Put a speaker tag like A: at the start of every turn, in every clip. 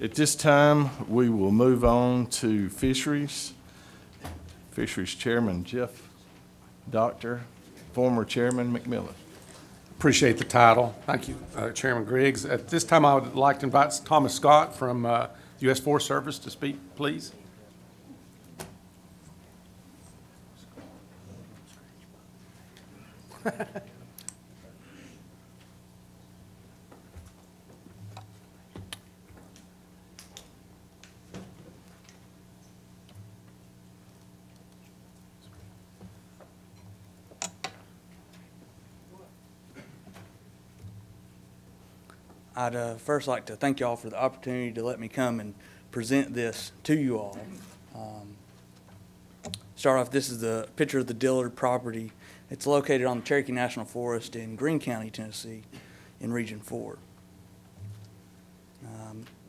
A: At this time, we will move on to Fisheries. Fisheries Chairman Jeff Doctor, former Chairman McMillan.
B: Appreciate the title. Thank you, Chairman Griggs. At this time, I would like to invite Thomas Scott from U.S. Forest Service to speak, please.
C: I'd first like to thank you all for the opportunity to let me come and present this to you all. Start off, this is the picture of the Dillard property. It's located on the Cherokee National Forest in Greene County, Tennessee, in Region 4.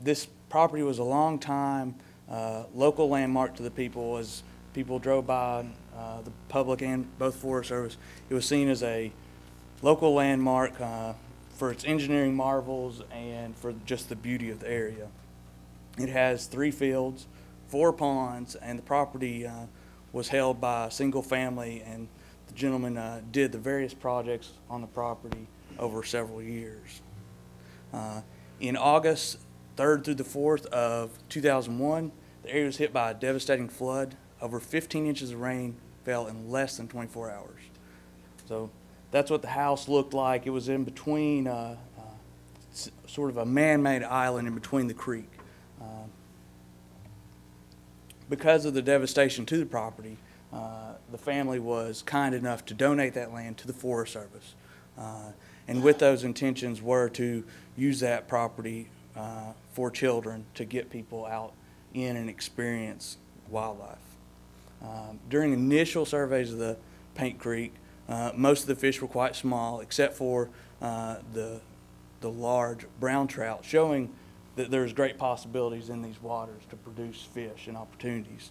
C: This property was a long time local landmark to the people. As people drove by, the public and both Forest Service, it was seen as a local landmark for its engineering marvels and for just the beauty of the area. It has 3 fields, 4 ponds, and the property was held by a single family, and the gentleman did the various projects on the property over several years. In August 3rd through the 4th of 2001, the area was hit by a devastating flood. Over 15 inches of rain fell in less than 24 hours. So that's what the house looked like. It was in between, sort of a man-made island in between the creek. Because of the devastation to the property, the family was kind enough to donate that land to the Forest Service. And with those intentions were to use that property for children to get people out in and experience wildlife. During initial surveys of the Paint Creek, most of the fish were quite small, except for the large brown trout, showing that there's great possibilities in these waters to produce fish and opportunities.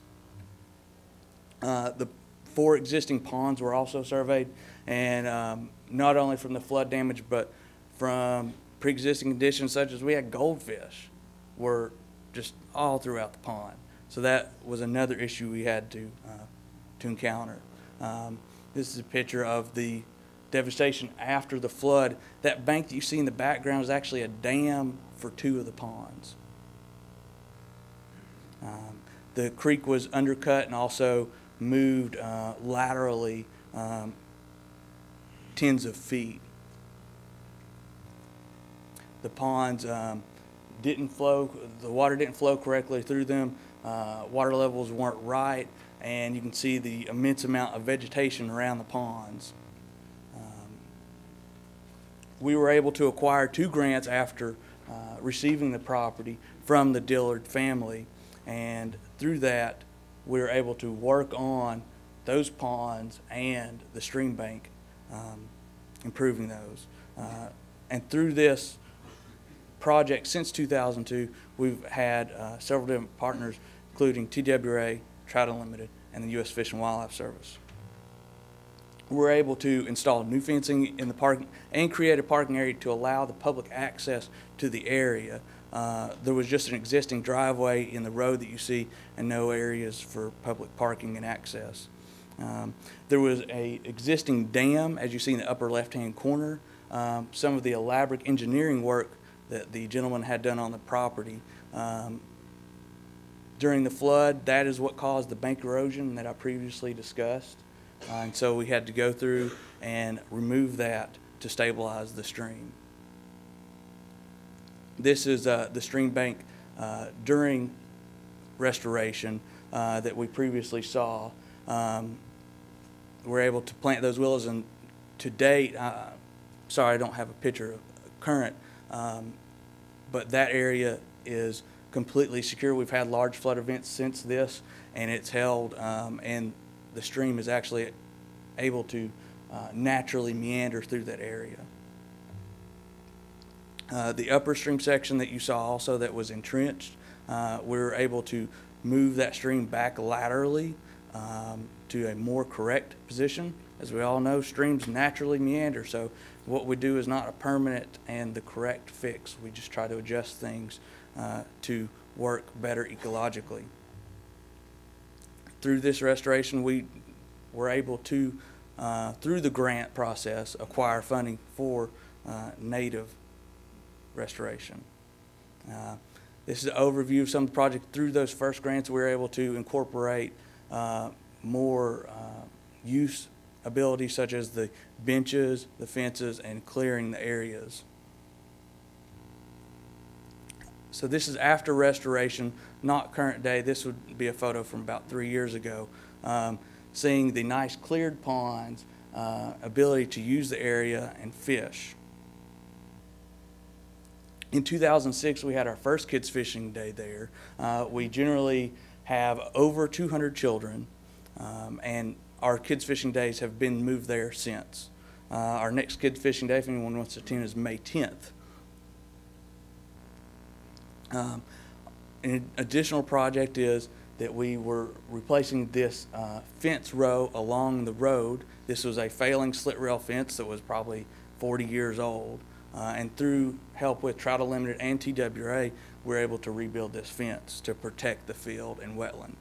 C: The 4 existing ponds were also surveyed, and not only from the flood damage, but from pre-existing conditions such as we had goldfish were just all throughout the pond. So that was another issue we had to encounter. This is a picture of the devastation after the flood. That bank that you see in the background is actually a dam for 2 of the ponds. The creek was undercut and also moved laterally tens of feet. The ponds didn't flow, the water didn't flow correctly through them. Water levels weren't right, and you can see the immense amount of vegetation around the ponds. We were able to acquire 2 grants after receiving the property from the Dillard family, and through that we were able to work on those ponds and the stream bank, improving those. And through this project since 2002, we've had several different partners, including TWA, Tract Unlimited, and the U.S. Fish and Wildlife Service. We're able to install new fencing in the park and create a parking area to allow the public access to the area. There was just an existing driveway in the road that you see and no areas for public parking and access. There was an existing dam, as you see in the upper left-hand corner. Some of the elaborate engineering work that the gentleman had done on the property. During the flood, that is what caused the bank erosion that I previously discussed. And so we had to go through and remove that to stabilize the stream. This is the stream bank during restoration that we previously saw. We're able to plant those willows, and to date, sorry I don't have a picture of current, but that area is completely secure. We've had large flood events since this, and it's held, and the stream is actually able to naturally meander through that area. The upper stream section that you saw also that was entrenched, we were able to move that stream back laterally to a more correct position. As we all know, streams naturally meander, so what we do is not a permanent and the correct fix. We just try to adjust things to work better ecologically. Through this restoration, we were able to, through the grant process, acquire funding for native restoration. This is an overview of some of the projects. Through those first grants, we were able to incorporate more use abilities such as the benches, the fences, and clearing the areas. So this is after restoration, not current day. This would be a photo from about 3 years ago. Seeing the nice cleared ponds, ability to use the area and fish. In 2006, we had our first kids fishing day there. We generally have over 200 children, and our kids fishing days have been moved there since. Our next kids fishing day, if anyone wants to attend, is May 10th. An additional project is that we were replacing this fence row along the road. This was a failing slit rail fence that was probably 40 years old. And through help with Trout Unlimited and TWA, we were able to rebuild this fence to protect the field and wetland.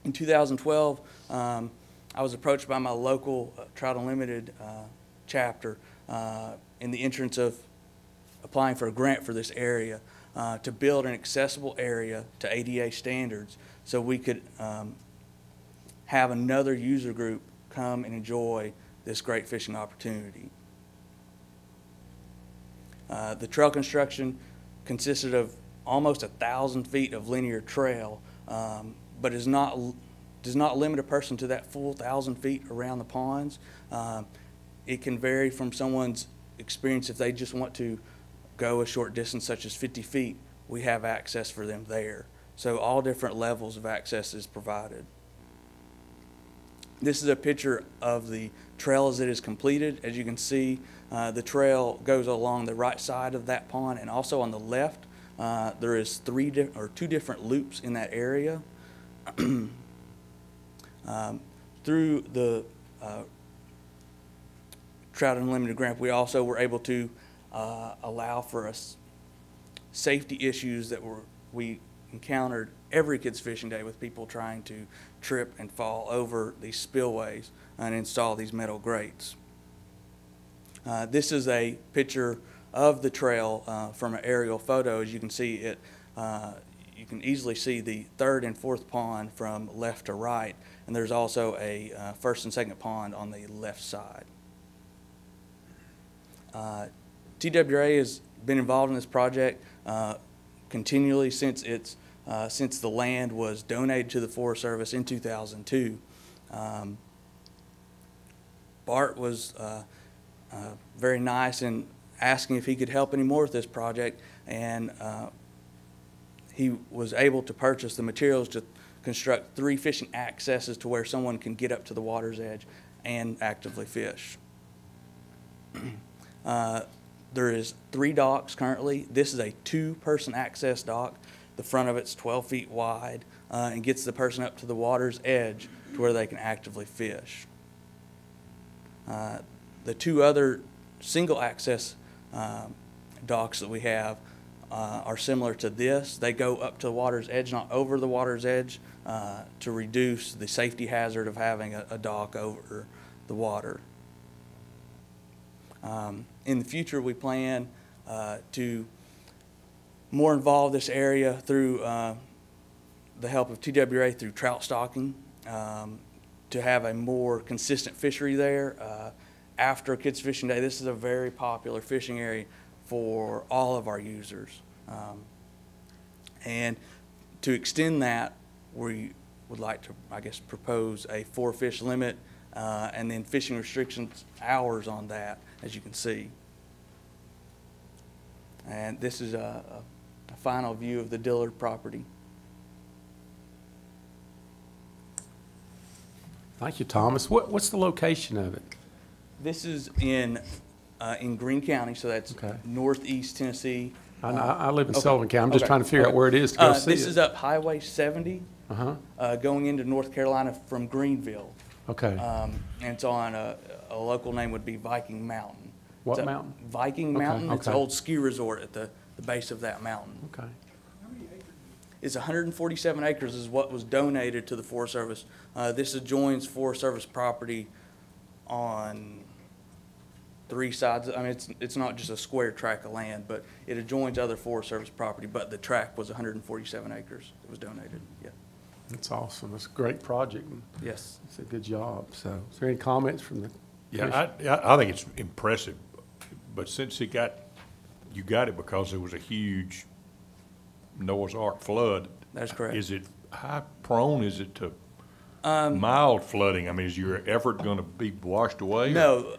C: In 2012, I was approached by my local Trout Unlimited chapter in the entrance of applying for a grant for this area to build an accessible area to ADA standards so we could have another user group come and enjoy this great fishing opportunity. The trail construction consisted of almost 1,000 feet of linear trail, but does not limit a person to that full 1,000 feet around the ponds. It can vary from someone's experience. If they just want to go a short distance, such as 50 feet, we have access for them there. So all different levels of access is provided. This is a picture of the trail as it is completed. As you can see, the trail goes along the right side of that pond, and also on the left, there is two different loops in that area. Through the Trout Unlimited grant, we also were able to allow for safety issues that we encountered every kids fishing day with people trying to trip and fall over these spillways and install these metal grates. This is a picture of the trail from an aerial photo. As you can see, you can easily see the third and fourth pond from left to right, and there's also a first and second pond on the left side. TWA has been involved in this project continually since the land was donated to the Forest Service in 2002. Bart was very nice in asking if he could help any more with this project, and he was able to purchase the materials to construct 3 fishing accesses to where someone can get up to the water's edge and actively fish. There is 3 docks currently. This is a 2-person access dock. The front of it's 12 feet wide and gets the person up to the water's edge to where they can actively fish. The 2 other single access docks that we have are similar to this. They go up to the water's edge, not over the water's edge, to reduce the safety hazard of having a dock over the water. In the future, we plan to more involve this area through the help of TWA through trout stocking, to have a more consistent fishery there. After Kids Fishing Day, this is a very popular fishing area for all of our users. And to extend that, we would like to, I guess, propose a 4-fish limit and then fishing restrictions hours on that, as you can see. And this is a final view of the Dillard property.
B: Thank you, Thomas. What's the location of it?
C: This is in Greene County, so that's
B: Okay.
C: northeast Tennessee.
B: I live in
C: Okay.
B: Sullivan County. I'm just
C: Okay.
B: trying to figure out where it is to go see
C: This
B: it.
C: is up Highway 70, going into North Carolina from Greenville.
B: Okay.
C: And it's on a local name would be Viking Mountain.
B: What
C: It's a
B: mountain?
C: Viking
B: Okay,
C: Mountain. It's an
B: okay.
C: old ski resort at the the base of that mountain.
B: Okay.
C: It's 147 acres is what was donated to the Forest Service. This adjoins Forest Service property on 3 sides. I mean, it's not just a square tract of land, but it adjoins other Forest Service property, but the tract was 147 acres that was donated, yeah.
B: That's awesome. That's a great project.
C: Yes.
B: It's a good job. So is there any comments from the?
D: Yeah, I think it's impressive, but since you got it because there was a huge Noah's Ark flood.
C: That's correct.
D: Is it, how prone is it to mild flooding? I mean, is your effort gonna be washed away?
C: No,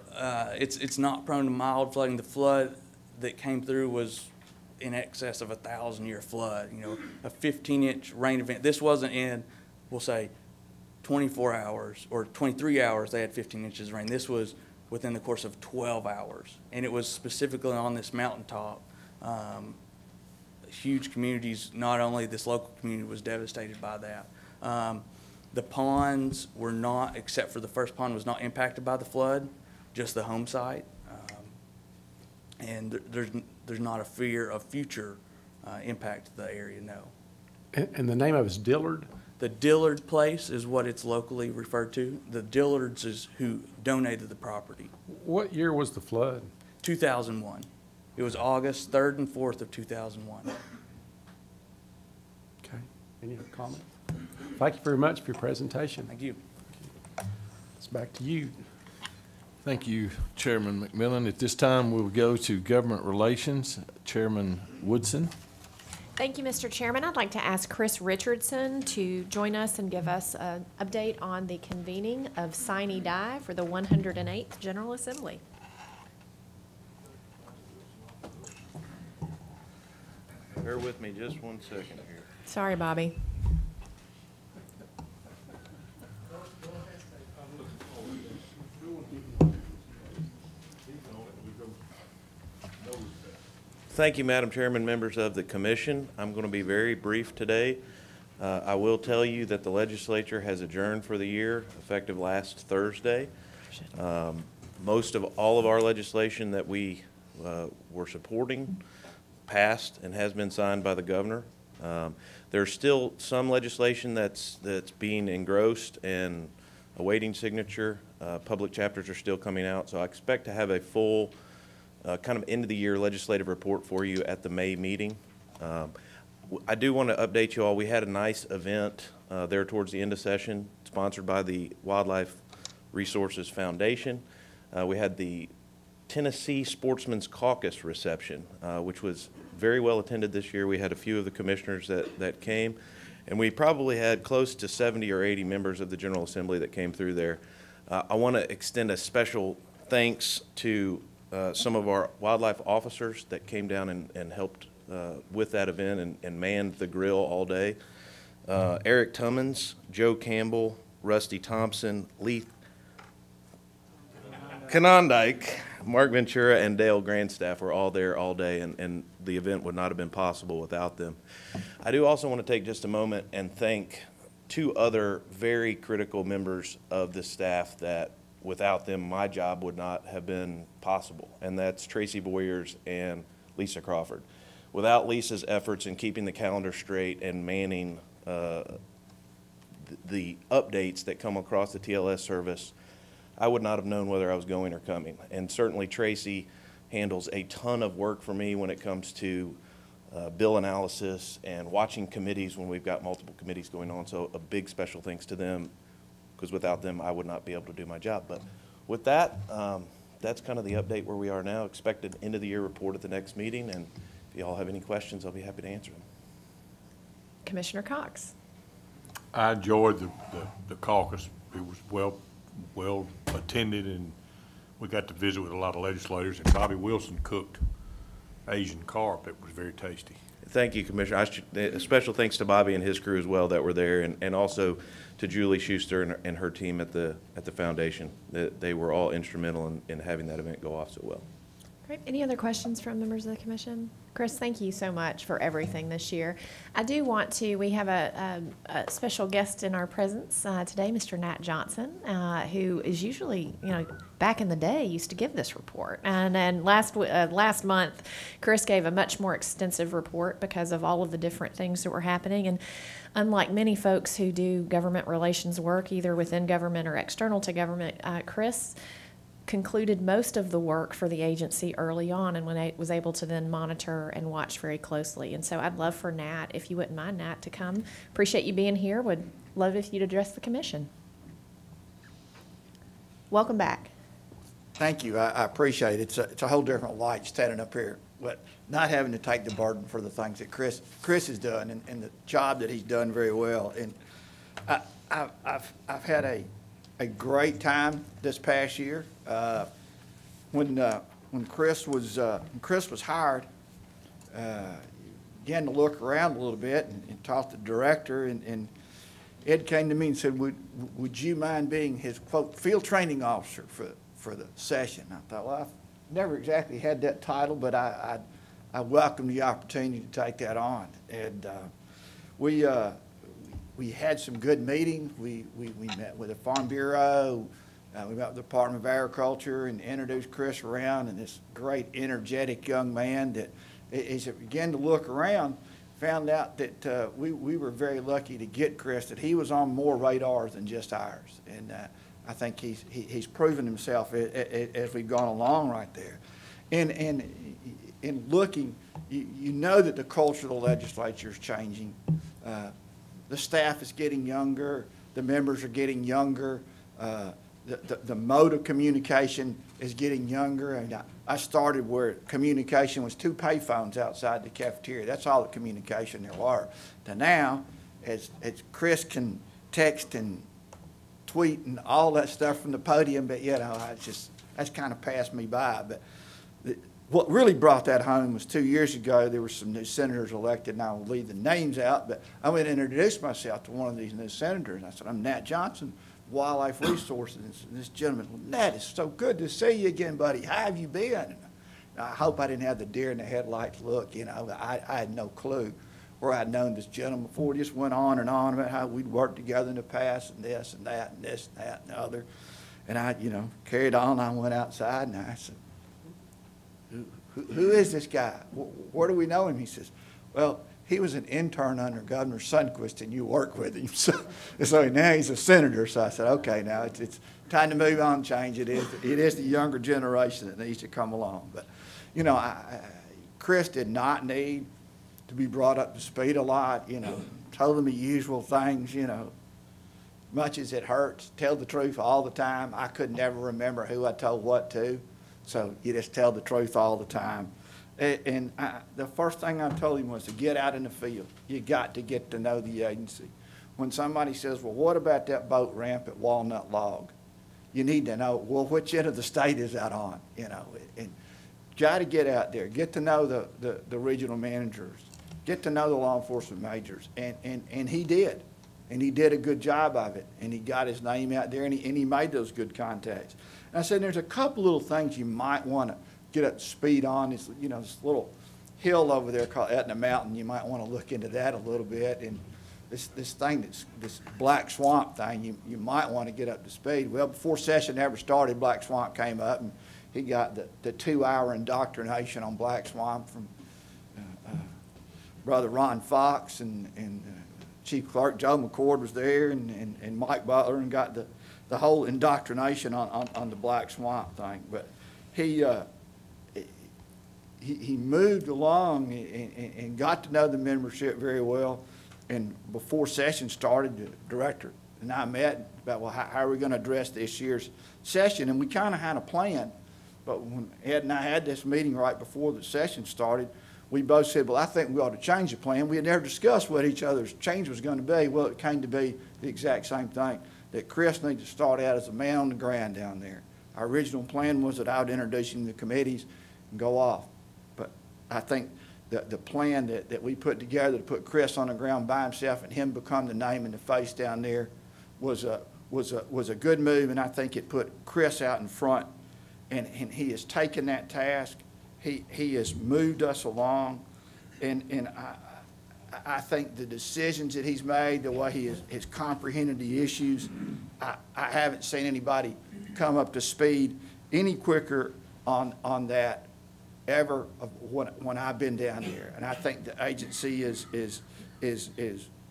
C: it's not prone to mild flooding. The flood that came through was in excess of 1,000-year flood, you know, a 15-inch rain event. This wasn't in, we'll say, 24 hours or 23 hours they had 15 inches of rain. This was within the course of 12 hours. And it was specifically on this mountaintop. Huge communities, not only this local community was devastated by that. The ponds were not, except for the first pond, was not impacted by the flood, just the home site. And there's not a fear of future impact to the area, no.
B: And the name of it is Dillard?
C: The Dillard place is what it's locally referred to. The Dillards is who donated the property.
B: What year was the flood?
C: 2001. It was August 3rd and 4th of 2001.
B: Okay. Any other comments? Thank you very much for your presentation.
C: Thank you.
B: It's back to you.
A: Thank you, Chairman McMillan. At this time, we'll go to Government Relations. Chairman Woodson.
E: Thank you, Mr. Chairman. I'd like to ask Chris Richardson to join us and give us an update on the convening of sine die for the 108th General Assembly.
F: Bear with me just 1 second here.
E: Sorry, Bobby.
F: Thank you, Madam Chairman, members of the commission. I'm going to be very brief today. I will tell you that the legislature has adjourned for the year, effective last Thursday. Most of all of our legislation that we were supporting passed and has been signed by the governor. There's still some legislation that's being engrossed and awaiting signature. Public chapters are still coming out, so I expect to have a full kind of end-of-the-year legislative report for you at the May meeting. I do want to update you all. We had a nice event there towards the end of session, sponsored by the Wildlife Resources Foundation. We had the Tennessee Sportsmen's Caucus reception, which was very well attended this year. We had a few of the commissioners that came, and we probably had close to 70 or 80 members of the General Assembly that came through there. I want to extend a special thanks to some of our wildlife officers that came down and helped with that event and manned the grill all day. Eric Tummins, Joe Campbell, Rusty Thompson, Lee Conondike, Mark Ventura, and Dale Grandstaff were all there all day, and the event would not have been possible without them. I do also want to take just a moment and thank 2 other very critical members of the staff that without them my job would not have been possible, and that's Tracy Boyers and Lisa Crawford. Without Lisa's efforts in keeping the calendar straight and manning the updates that come across the TLS service, I would not have known whether I was going or coming. And certainly Tracy handles a ton of work for me when it comes to bill analysis and watching committees when we've got multiple committees going on. So a big special thanks to them, because without them I would not be able to do my job. But with that, that's kind of the update where we are now. Expect an end of the year report at the next meeting, and if you all have any questions, I'll be happy to answer them.
E: Commissioner Cox.
D: I enjoyed the caucus. It was well attended, and we got to visit with a lot of legislators, and Bobby Wilson cooked Asian carp. It was very tasty.
F: Thank you, Commissioner. A special thanks to Bobby and his crew as well that were there, and also to Julie Schuster and her team at the foundation. They were all instrumental in having that event go off so well.
E: Great. Any other questions from members of the commission? Chris, thank you so much for everything this year. I do want to, we have a special guest in our presence today, Mr. Nat Johnson, who is usually, back in the day used to give this report. And then last month, Chris gave a much more extensive report because of all of the different things that were happening. And unlike many folks who do government relations work, either within government or external to government, Chris concluded most of the work for the agency early on and was able to then monitor and watch very closely. And so I'd love for Nat, if you wouldn't mind, Nat, to come. Appreciate you being here. Would love if you'd address the commission. Welcome back.
G: Thank you. I appreciate it. It's a whole different light standing up here, but not having to take the burden for the things that Chris has done and the job that he's done very well. And I've had a great time this past year. When Chris was hired, began to look around a little bit and talk to the director, and Ed came to me and said, would you mind being his, quote, field training officer for the session? I thought, well, I've never exactly had that title, but I welcome the opportunity to take that on. And we had some good meetings. We met with the Farm Bureau. We met with the Department of Agriculture and introduced Chris around, and this great, energetic young man that, as it began to look around, found out that we were very lucky to get Chris, that he was on more radars than just ours. And I think he's proven himself as we've gone along right there. And in looking, you know that the culture of the legislature is changing. The staff is getting younger. The members are getting younger. The mode of communication is getting younger. And I started where communication was 2 payphones outside the cafeteria. That's all the communication there were. To now, as Chris can text and tweet and all that stuff from the podium, but that's kind of passed me by. But what really brought that home was 2 years ago, there were some new senators elected, and I will leave the names out, but I went and introduced myself to one of these new senators, and I said, I'm Nat Johnson, Wildlife Resources. And this gentleman, Nat, it's so good to see you again, buddy. How have you been? And I hope I didn't have the deer in the headlights look, I had no clue where I'd known this gentleman before. Just went on and on about how we'd worked together in the past and this and that and this and that and the other. And I, carried on. I went outside and I said, who is this guy? Where do we know him? He says, well, he was an intern under Governor Sundquist, and you work with him. So now he's a senator. So I said, okay, now it's time to move on and change. It is the younger generation that needs to come along. But, Chris did not need to be brought up to speed a lot. Told him the usual things, much as it hurts, tell the truth all the time. I could never remember who I told what to. So you just tell the truth all the time. And the first thing I told him was to get out in the field. You got to get to know the agency. When somebody says, well, what about that boat ramp at Walnut Log? You need to know, well, which end of the state is that on? And got to get out there, get to know the regional managers, get to know the law enforcement majors. And he did. And he did a good job of it. And he got his name out there, and he made those good contacts. And I said, there's a couple little things you might want to get up to speed on. This, this little hill over there called Etna Mountain. You might want to look into that a little bit. And this thing, this Black Swamp thing, you might want to get up to speed. Well, before session ever started, Black Swamp came up, and he got the 2-hour indoctrination on Black Swamp from Brother Ron Fox and Chief Clerk Joe McCord was there, and Mike Butler, and got the whole indoctrination on the Black Swamp thing. But he moved along and got to know the membership very well. And before session started, the director and I met about, well, how are we going to address this year's session? And we kind of had a plan. But when Ed and I had this meeting right before the session started, we both said, well, I think we ought to change the plan. We had never discussed what each other's change was going to be. Well, it came to be the exact same thing, that Chris needed to start out as a man on the ground down there. Our original plan was that I would introduce him to the committees and go off. But I think the plan that we put together to put Chris on the ground by himself and him become the name and the face down there was a good move, and I think it put Chris out in front, and he has taken that task He has moved us along, and I think the decisions that he's made, the way he has comprehended the issues, I haven't seen anybody come up to speed any quicker on that ever when I've been down there. And I think the agency is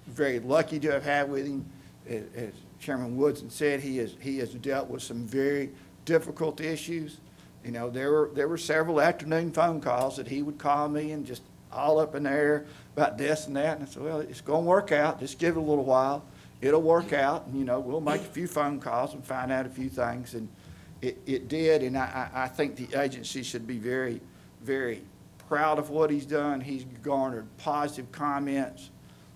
G: very lucky to have had with him. As Chairman Woodson said, he has dealt with some very difficult issues. You know, there were several afternoon phone calls that he would call me and just all up in the air about this and that. And I said, well, it's going to work out. Just give it a little while. It'll work out. And, you know, we'll make a few phone calls and find out a few things. And it did. And I think the agency should be very, very proud of what he's done. He's garnered positive comments,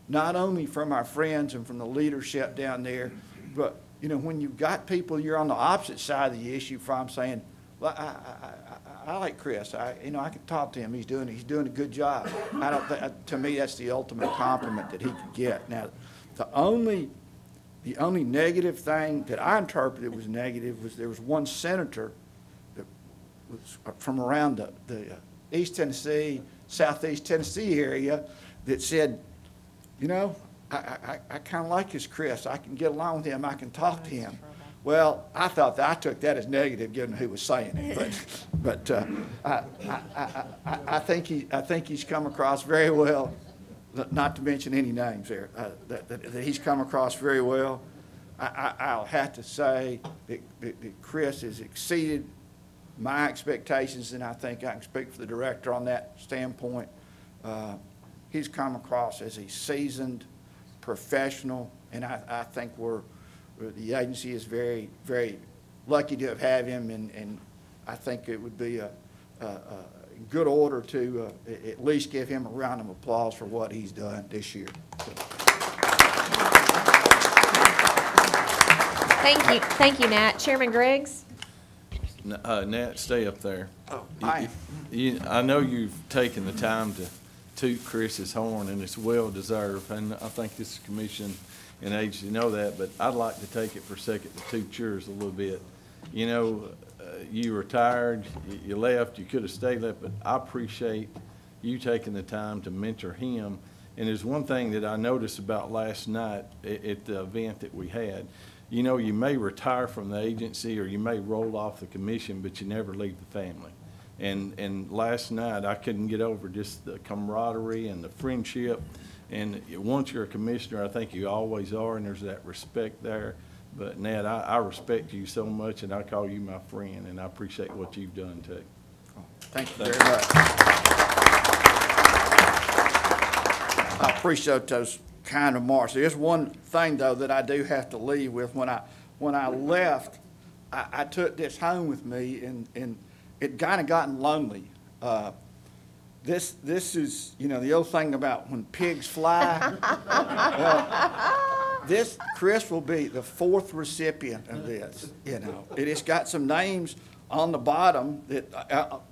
G: not only from our friends and from the leadership down there, but, you know, when you've got people you're on the opposite side of the issue from saying, well, I like Chris. I can talk to him. He's doing a good job. To me, that's the ultimate compliment that he could get. Now, the only negative thing that I interpreted was negative was there was one senator that was from around the East Tennessee, Southeast Tennessee area that said, you know, I kind of like this Chris. I can get along with him. I can talk to him. Well, I took that as negative, given who was saying it. But I think he's come across very well. Not to mention any names there. That he's come across very well. I'll have to say that Chris has exceeded my expectations, and I think I can speak for the director on that standpoint. He's come across as a seasoned professional, and I think the agency is very, very lucky to have had him, and I think it would be a good order to at least give him a round of applause for what he's done this year.
E: Thank you, Nat. Chairman Griggs?
A: Nat, stay up there.
G: Oh,
A: I know you've taken the time to toot Chris's horn, and it's well-deserved, and I think this commission and agency know that, but I'd like to take it for a second to toot yours a little bit. You know, you retired, you left, you could have stayed left, but I appreciate you taking the time to mentor him. And there's one thing that I noticed about last night at the event that we had. You know, you may retire from the agency or you may roll off the commission, but you never leave the family. And last night, I couldn't get over just the camaraderie and the friendship. And once you're a commissioner, I think you always are, and there's that respect there. But Nat, I respect you so much, and I call you my friend, and I appreciate what you've done too.
G: Thank you very much. I appreciate those kind remarks. There's one thing though that I do have to leave with. When I left, I took this home with me, and it kind of gotten lonely. This is, you know, the old thing about when pigs fly. This Chris will be the 4th recipient of this. You know, it has got some names on the bottom that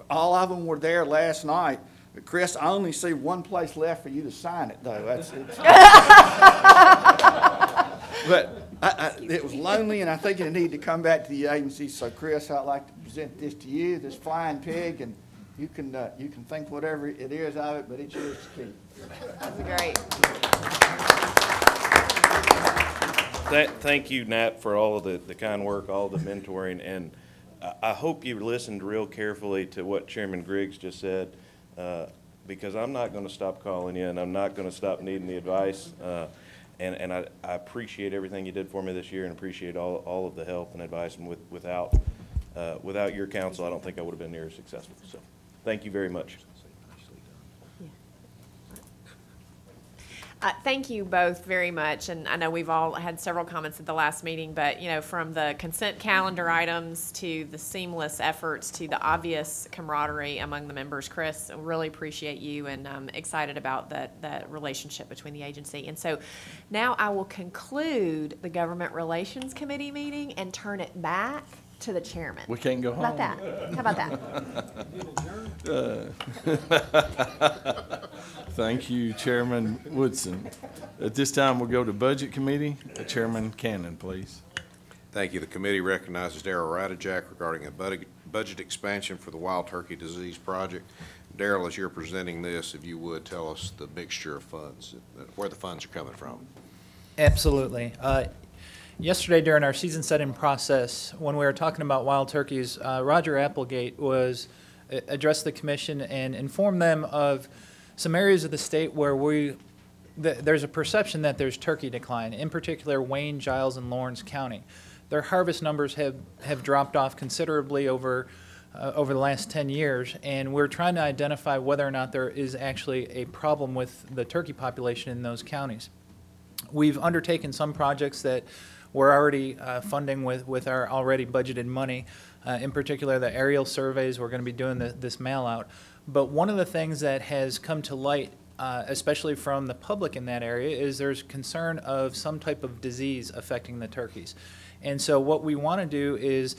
G: all of them were there last night. But Chris, I only see one place left for you to sign it, though. But it was lonely, and I think it needed to come back to the agency. So, Chris, I'd like to present this to you, this flying pig, and you can think whatever it is of it, but it's yours to keep.
E: That's great.
F: Thank you, Nat, for all of the kind work, all the mentoring, and I hope you listened real carefully to what Chairman Griggs just said, because I'm not going to stop calling you, and I'm not going to stop needing the advice, and I appreciate everything you did for me this year, and appreciate all of the help and advice, and without your counsel, I don't think I would have been near as successful. So, thank you very much.
E: Thank you both very much, and I know we've all had several comments at the last meeting, but, you know, from the consent calendar items to the seamless efforts to the obvious camaraderie among the members, Chris, I really appreciate you, and I'm excited about that relationship between the agency. And so now I will conclude the Government Relations Committee meeting and turn it back to the chairman.
A: We can't go home.
E: How about that? How about that?
A: Thank you, Chairman Woodson. At this time, we'll go to Budget Committee. Chairman Cannon, please.
H: Thank you. The committee recognizes Darrell Radijak regarding a budget expansion for the wild turkey disease project. Darrell, as you're presenting this, if you would tell us the mixture of funds, where the funds are coming from.
I: Absolutely. Yesterday during our season setting process, when we were talking about wild turkeys, Roger Applegate addressed the commission and informed them of some areas of the state where there's a perception that there's turkey decline, in particular Wayne, Giles, and Lawrence County. Their harvest numbers have dropped off considerably over the last 10 years, and we're trying to identify whether or not there is actually a problem with the turkey population in those counties. We've undertaken some projects that we're already funding with our already budgeted money, in particular the aerial surveys. We're going to be doing this mail-out. But one of the things that has come to light, especially from the public in that area, is there's concern of some type of disease affecting the turkeys. And so what we want to do is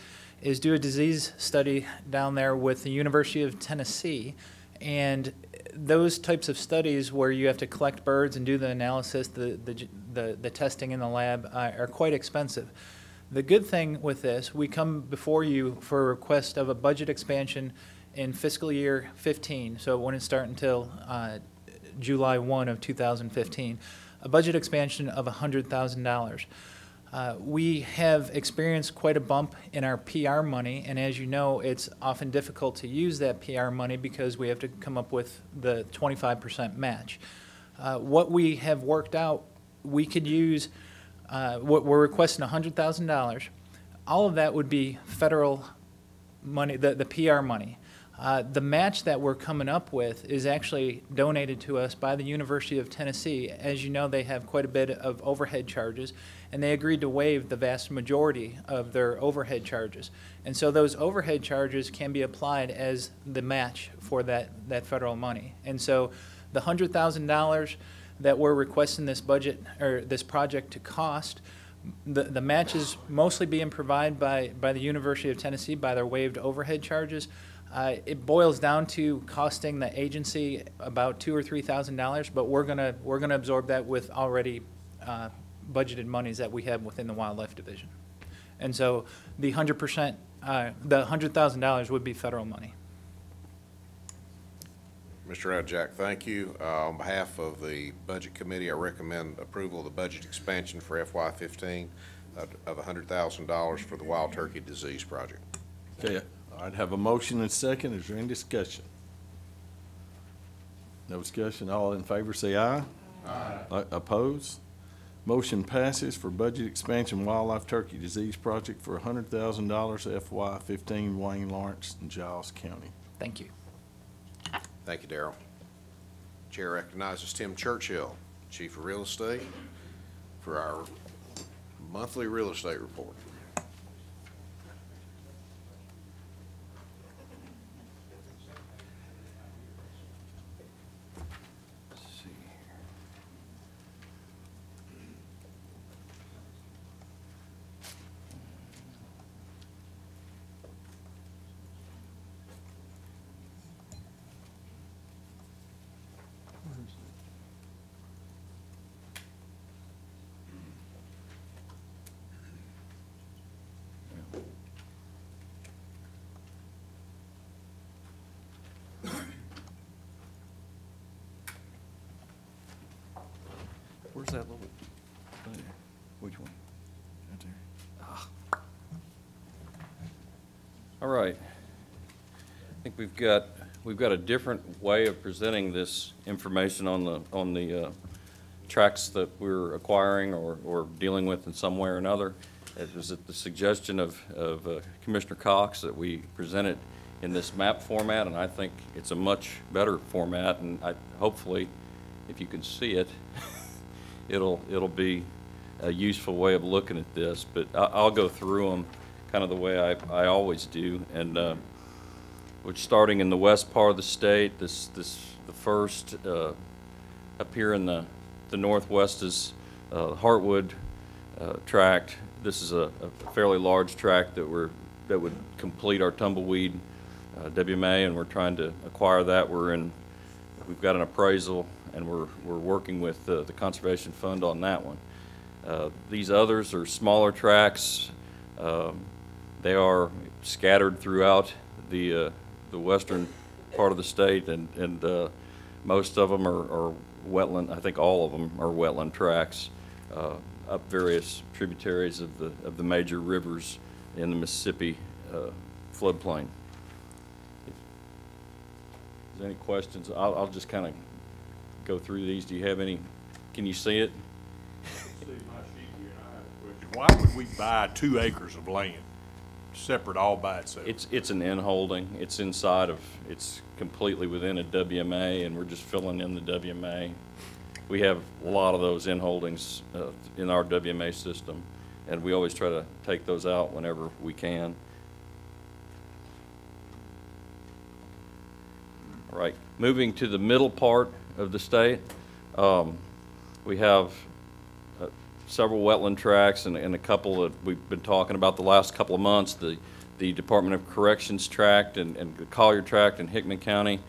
I: do a disease study down there with the University of Tennessee, and those types of studies where you have to collect birds and do the analysis, the testing in the lab are quite expensive. The good thing with this, we come before you for a request of a budget expansion in fiscal year 15, so it wouldn't start until July 1 of 2015, a budget expansion of $100,000. We have experienced quite a bump in our PR money, and as you know, it's often difficult to use that PR money because we have to come up with the 25% match. What we have worked out, we could use, what we're requesting $100,000. All of that would be federal money, the PR money. The match that we're coming up with is actually donated to us by the University of Tennessee. As you know, they have quite a bit of overhead charges, and they agreed to waive the vast majority of their overhead charges. And so those overhead charges can be applied as the match for that federal money. And so the $100,000 that we're requesting this budget or this project to cost, the match is mostly being provided by the University of Tennessee by their waived overhead charges. It boils down to costing the agency about $2,000 or $3,000, but we're gonna absorb that with already budgeted monies that we have within the Wildlife Division. And so the 100%, the $100,000 would be federal money.
H: Mr. Adjack, thank you. On behalf of the Budget Committee, I recommend approval of the budget expansion for FY15 of $100,000 for the wild turkey disease project.
A: Okay, I'd have a motion and a second. Is there any discussion? No discussion. All in favor say aye. Aye. Opposed? Motion passes for budget expansion wildlife turkey disease project for $100,000 FY15 Wayne, Lawrence, and Giles County.
I: Thank you.
H: Thank you, Darrell. Chair recognizes Tim Churchill, Chief of Real Estate, for our monthly real estate report.
A: Where's that little thing? Which one? Right there. Ah.
J: All right. I think we've got a different way of presenting this information on the tracts that we're acquiring or dealing with in some way or another. It was at the suggestion of Commissioner Cox that we present it in this map format, and I think it's a much better format, and hopefully, if you can see it, it'll be a useful way of looking at this. But I'll go through them kind of the way I always do, and which starting in the west part of the state, the first up here in the northwest is Heartwood tract. This is a fairly large tract that would complete our tumbleweed WMA, and we're trying to acquire that. We've got an appraisal, and we're working with the Conservation Fund on that one. These others are smaller tracts. They are scattered throughout the western part of the state, and most of them are wetland. I think all of them are wetland tracts up various tributaries of the major rivers in the Mississippi floodplain. If there's any questions, I'll just kind of go through these. Do you have any? Can you see it?
D: Why would we buy 2 acres of land separate all by itself?
J: It's an in-holding. It's inside of, it's completely within a WMA, and we're just filling in the WMA. We have a lot of those in-holdings in our WMA system, and we always try to take those out whenever we can. All right, moving to the middle part of the state, we have several wetland tracts and a couple that we've been talking about the last couple of months, the Department of Corrections tract and the Collier tract in Hickman County.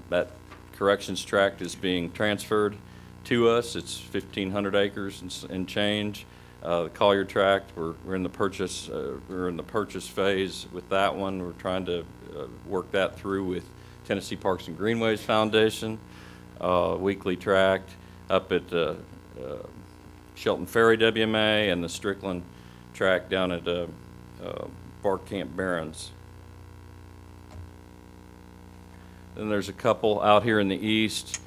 J: That Corrections tract is being transferred to us. It's 1,500 acres and change. The Collier tract, we're in the purchase phase with that one. We're trying to work that through with Tennessee Parks and Greenways Foundation. Weekly tract up at Shelton Ferry WMA, and the Strickland tract down at Bark Camp Barrens. Then there's a couple out here in the east.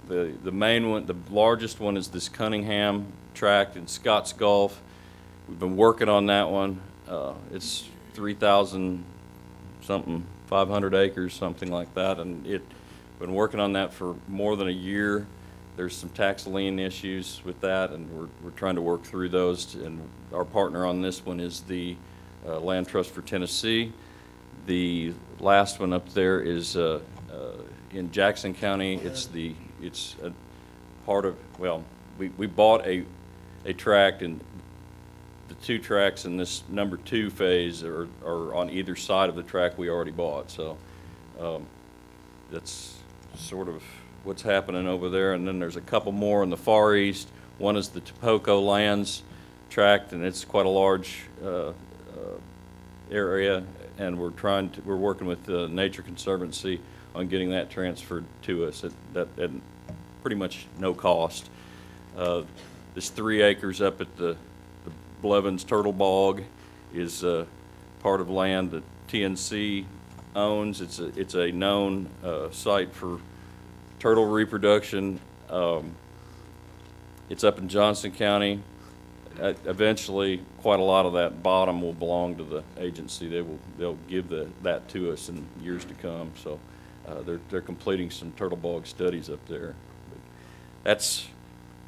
J: The main one, the largest one, is this Cunningham tract in Scotts Gulf. We've been working on that one. It's 3,000 something, 500 acres, something like that, and been working on that for more than a year. There's some tax lien issues with that, and we're trying to work through those. And our partner on this one is the Land Trust for Tennessee. The last one up there is in Jackson County. It's a part of, well, we bought a tract, and the 2 tracts in this number 2 phase are on either side of the tract we already bought. So that's sort of what's happening over there. And then there's a couple more in the far east. One is the Topoco Lands tract, and it's quite a large area, and we're working with the Nature Conservancy on getting that transferred to us at pretty much no cost. This 3 acres up at the Blevins Turtle Bog is part of land that TNC owns. It's a known site for turtle reproduction. It's up in Johnson County. Eventually, quite a lot of that bottom will belong to the agency. They'll give that to us in years to come. So they're completing some turtle bog studies up there. But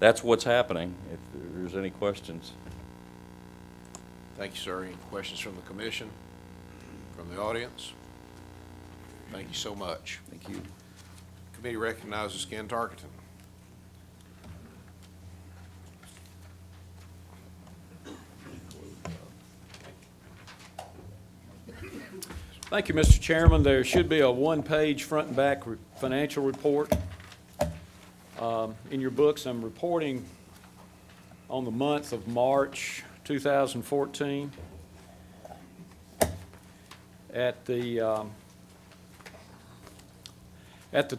J: that's what's happening. If there's any questions.
H: Thank you, sir. Any questions from the commission, from the audience? Thank you so much.
J: Thank you.
H: Committee recognizes Ken Tarkenton.
K: Thank you, Mr. Chairman. There should be a one-page front and back financial report. In your books, I'm reporting on the month of March 2014. At the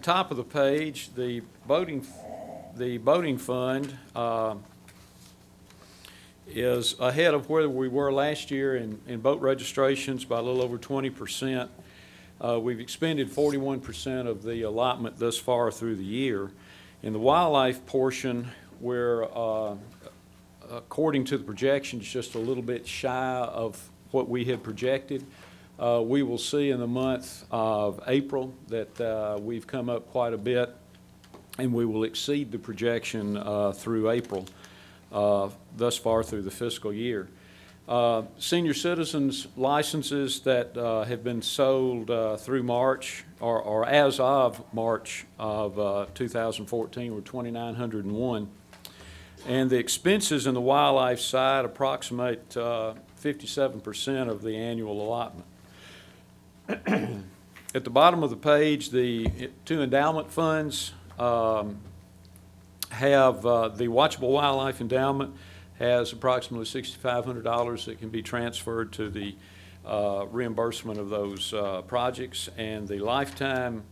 K: top of the page, the boating fund is ahead of where we were last year in boat registrations by a little over 20%. We've expended 41% of the allotment thus far through the year. In the wildlife portion, we're, according to the projections, just a little bit shy of what we had projected. We will see in the month of April that we've come up quite a bit, and we will exceed the projection through April, thus far through the fiscal year. Senior citizens licenses that have been sold through March, or as of March of 2014, were 2,901. And the expenses in the wildlife side approximate 57% of the annual allotment. At the bottom of the page, the 2 endowment funds have the Watchable Wildlife Endowment has approximately $6,500 that can be transferred to the reimbursement of those projects. And the lifetime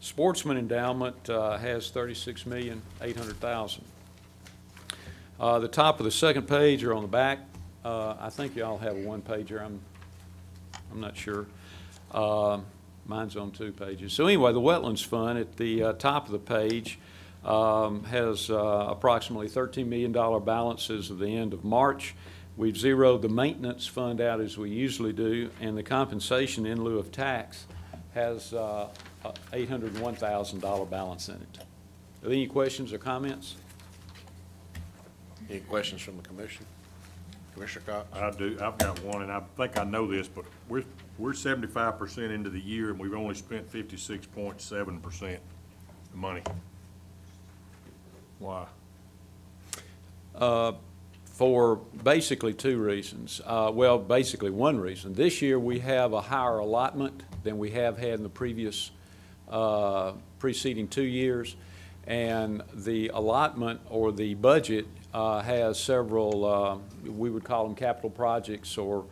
K: Sportsmen endowment has $36,800,000. The top of the second page or on the back, I think y'all have a one-pager. I'm not sure. Mine's on 2 pages. So anyway, the Wetlands Fund at the top of the page has approximately $13 million balances at the end of March. We've zeroed the maintenance fund out as we usually do, and the compensation in lieu of tax has $801,000 balance in it. Are there any questions or comments?
H: Any questions from the commission? Commissioner Cox?
D: I do. I've got one, and I think I know this, but we're 75% into the year, and we've only spent 56.7% of the money. Why?
K: For basically 2 reasons. Well, basically 1 reason. This year we have a higher allotment than we have had in the previous preceding 2 years, and the allotment or the budget has several, we would call them capital projects or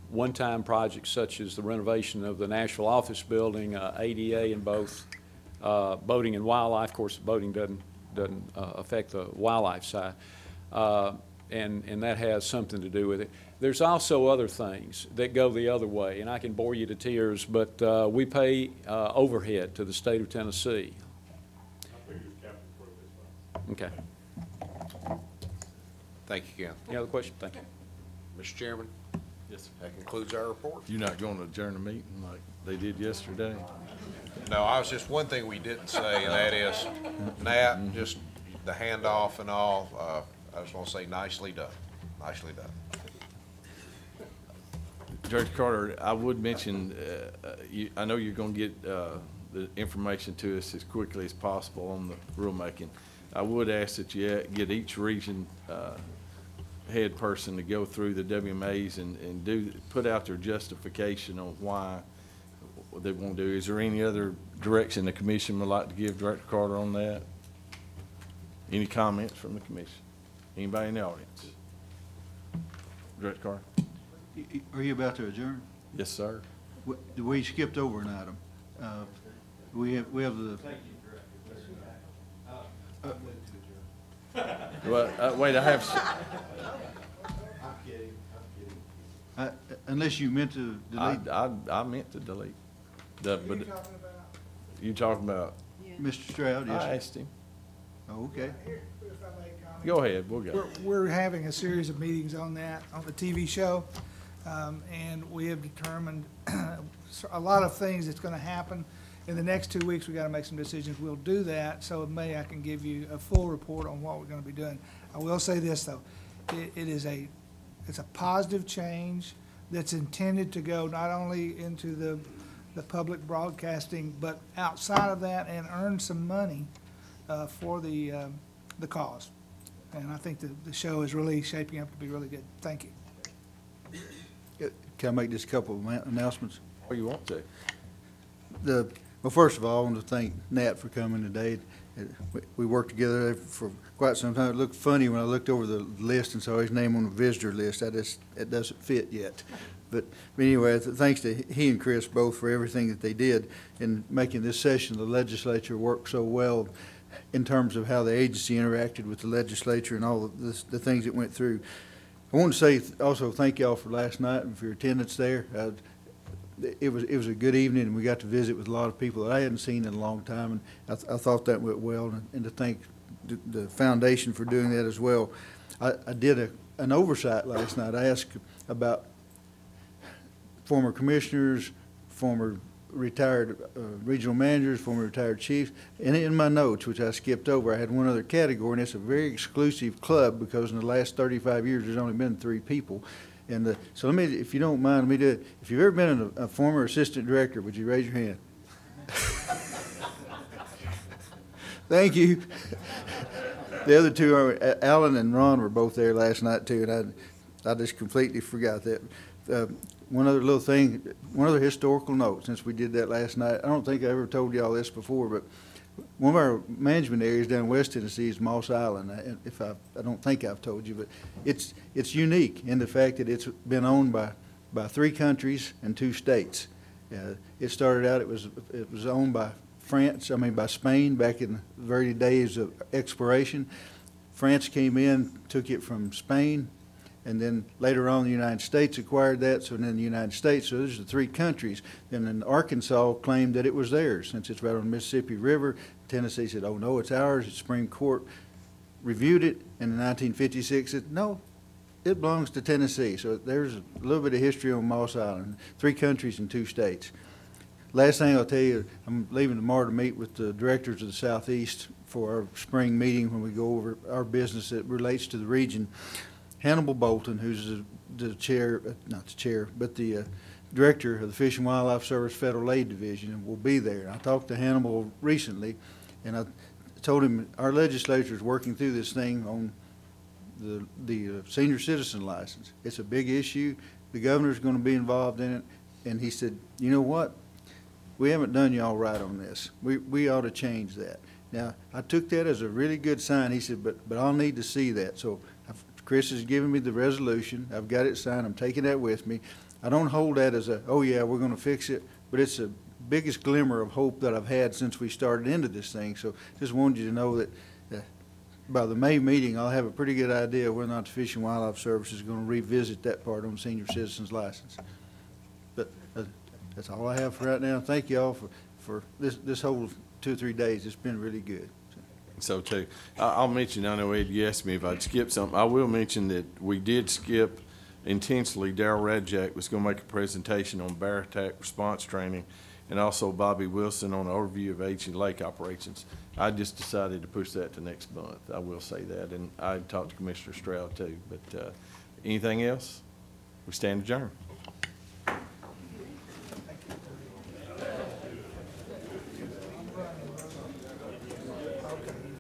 K: one-time projects such as the renovation of the Nashville office building, ADA in both boating and wildlife. Of course, boating doesn't affect the wildlife side, and that has something to do with it. There's also other things that go the other way, and I can bore you to tears, but we pay overhead to the state of Tennessee. Okay.
H: Thank you, Ken.
K: Any other question? Thank you.
H: Mr. Chairman?
A: Yes, sir.
H: That concludes our report.
A: You're not going to adjourn the meeting like they did yesterday?
H: No, I was just one thing we didn't say, and that is, Nat, just the handoff and all, I just want to say nicely done. Nicely done.
A: Director Carter, I would mention, I know you're going to get the information to us as quickly as possible on the rulemaking. I would ask that you get each region head person to go through the WMAs and put out their justification on why they want to do. Is there any other direction the commission would like to give Director Carter on that? Any comments from the commission? Anybody in the audience? Director Carter?
L: Are you about to adjourn?
A: Yes, sir.
L: We skipped over an item. We have the.
A: Well, wait, I have.
L: Unless you meant to delete.
A: I meant to delete. But you talking about?
L: Mr. Stroud, yes.
A: I asked him.
L: Oh, okay.
A: Go ahead, we'll go.
M: We're having a series of meetings on that, on the TV show, and we have determined a lot of things that's going to happen. In the next 2 weeks, we got to make some decisions. We'll do that, so in May I can give you a full report on what we're going to be doing. I will say this, though. It's a positive change that's intended to go not only into the public broadcasting, but outside of that, and earn some money for the cause. And I think the show is really shaping up to be really good. Thank you.
L: Can I make just a couple of announcements?
A: Or you want to?
L: Well, first of all, I want to thank Nat for coming today. We worked together for quite some time. It looked funny when I looked over the list and saw his name on the visitor list. It doesn't fit yet. But anyway, thanks to he and Chris both for everything that they did in making this session of the legislature work so well in terms of how the agency interacted with the legislature and all of the things it went through. I want to say also thank y'all for last night and for your attendance there. It was a good evening, and we got to visit with a lot of people that I hadn't seen in a long time, and I thought that went well, and to thank the foundation for doing that as well. I did an oversight last night. I asked about former commissioners, former retired regional managers, former retired chiefs, and in my notes, which I skipped over, I had one other category, and it's a very exclusive club because in the last 35 years, there's only been 3 people. And so let me, if you don't mind, let me do it. If you've ever been a former assistant director, would you raise your hand? Thank you. The other 2 are, Alan and Ron were both there last night too, and I just completely forgot that. One other little thing, one other historical note, since we did that last night. I don't think I ever told y'all this before, but one of our management areas down in West Tennessee is Moss Island. I don't think I've told you, but it's unique in the fact that it's been owned by by 3 countries and 2 states. It started out, it was owned by by Spain back in the very days of exploration. France came in, took it from Spain, and then later on the United States acquired that, so then the United States, so those are the 3 countries. Then Arkansas claimed that it was theirs, since it's right on the Mississippi River. Tennessee said, oh no, it's ours. The Supreme Court reviewed it, and in 1956 said, no, it belongs to Tennessee. So there's a little bit of history on Moss Island, 3 countries and 2 states. Last thing I'll tell you, I'm leaving tomorrow to meet with the directors of the Southeast for our spring meeting when we go over our business that relates to the region. Hannibal Bolton, who's the chair, not the chair, but the director of the Fish and Wildlife Service Federal Aid Division, will be there. I talked to Hannibal recently, and I told him our legislature is working through this thing on the senior citizen license. It's a big issue. The governor's going to be involved in it, and he said, you know what? We haven't done y'all right on this. We ought to change that. Now, I took that as a really good sign. He said, but I'll need to see that. So Chris has given me the resolution. I've got it signed. I'm taking that with me. I don't hold that as a, oh yeah, we're going to fix it, but it's the biggest glimmer of hope that I've had since we started into this thing. So just wanted you to know that by the May meeting, I'll have a pretty good idea whether or not the Fish and Wildlife Service is going to revisit that part on senior citizens license. But that's all I have for right now. Thank you all for this whole 2 or 3 days. It's been really good.
A: So too, I'll mention, I know Ed, you asked me if I'd skip something. I will mention that we did skip intentionally. Darrell Radjack was going to make a presentation on bear attack response training, and also Bobby Wilson on an overview of Asian lake operations. I just decided to push that to next month. I will say that, and I talked to Commissioner Stroud too. But anything else? We stand adjourned.